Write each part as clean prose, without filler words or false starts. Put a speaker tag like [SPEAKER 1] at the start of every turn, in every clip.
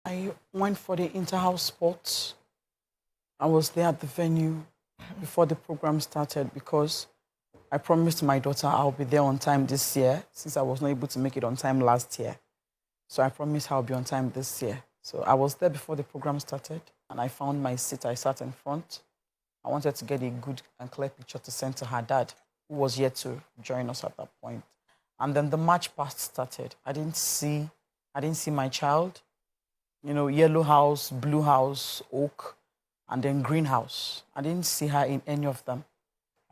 [SPEAKER 1] I went for the inter-house sports. I was there at the venue before the program started because I promised my daughter I'll be there on time this year since I was not able to make it on time last year. So I promised I'll be on time this year. So I was there before the program started and I found my seat. I sat in front. I wanted to get a good and clear picture to send to her dad, who was yet to join us at that point. And then the march past started. I didn't see my child. You know, yellow house, blue house, oak, and then greenhouse. I didn't see her in any of them.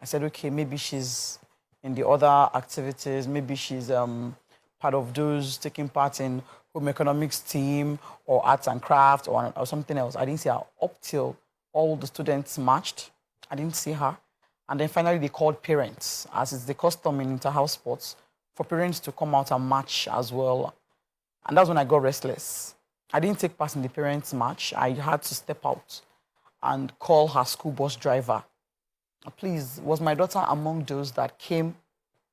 [SPEAKER 1] I said, okay, maybe she's in the other activities. Maybe she's part of those taking part in home economics team or arts and crafts or something else. I didn't see her up till all the students marched. I didn't see her. And then finally they called parents, as is the custom in inter-house sports, for parents to come out and march as well. And that's when I got restless. I didn't take part in the parents' march. I had to step out and call her school bus driver. Please, was my daughter among those that came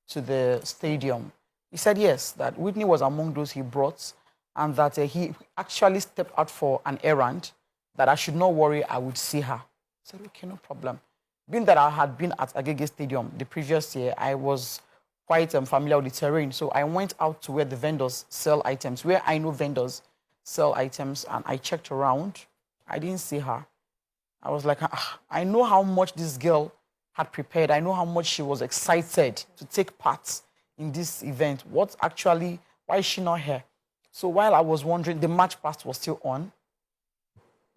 [SPEAKER 1] to the stadium? He said yes, that Whitney was among those he brought, and that he actually stepped out for an errand, that I should not worry, I would see her. I said, okay, no problem. Being that I had been at Agege Stadium the previous year, I was quite familiar with the terrain. So I went out to where the vendors sell items, where I know vendors sell items, and I checked around. I didn't see her. I was like, I know how much this girl had prepared. I know how much she was excited to take part in this event. Why is she not here? So while I was wondering, the march past was still on,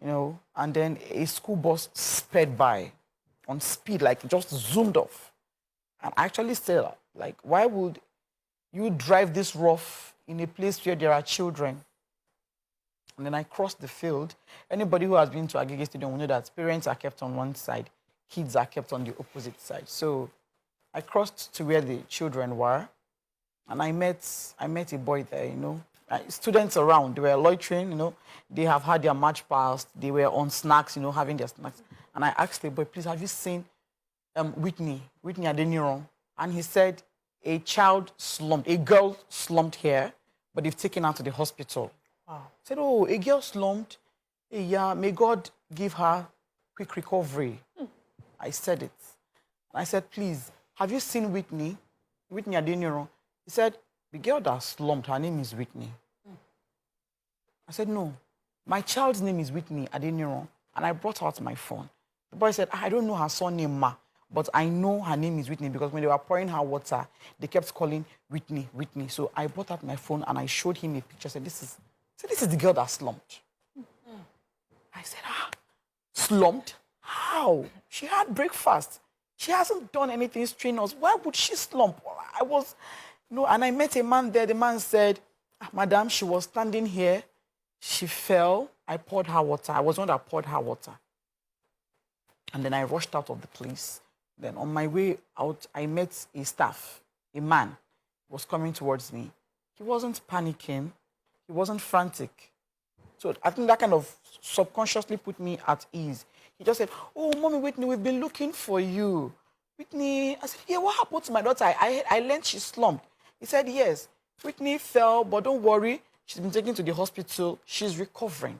[SPEAKER 1] you know, and then a school bus sped by on speed, like just zoomed off. And I actually said, like, why would you drive this rough in a place where there are children? And then I crossed the field. Anybody who has been to Agege Stadium will know that parents are kept on one side, kids are kept on the opposite side. So I crossed to where the children were, and I met a boy there, you know. Students around, they were loitering, you know. They have had their march past. They were on snacks, you know, having their snacks. And I asked the boy, please, have you seen Whitney Adenirans? And he said, a girl slumped here, but they've taken her to the hospital. Wow. I said, oh, a girl slumped? Yeah, may God give her quick recovery. I said it. And I said, please, have you seen Whitney Adenirans? He said, the girl that slumped, her name is Whitney. I said, no, my child's name is Whitney Adenirans. And I brought out my phone. The boy said, I don't know her surname, ma, but I know her name is Whitney because when they were pouring her water, they kept calling Whitney. So I brought out my phone and I showed him a picture. I said, this is the girl that slumped. I said, slumped? How? She had breakfast. She hasn't done anything strenuous. Why would she slump? And I met a man there. The man said, madam, she was standing here. She fell. I poured her water. I was the one that poured her water. And then I rushed out of the place. Then on my way out, I met a staff. A man was coming towards me. He wasn't panicking. He wasn't frantic. So I think that kind of subconsciously put me at ease. He just said, oh, Mommy Whitney, we've been looking for you. Whitney, I said, yeah, what happened to my daughter? I learned she slumped. He said, yes, Whitney fell, but don't worry. She's been taken to the hospital. She's recovering.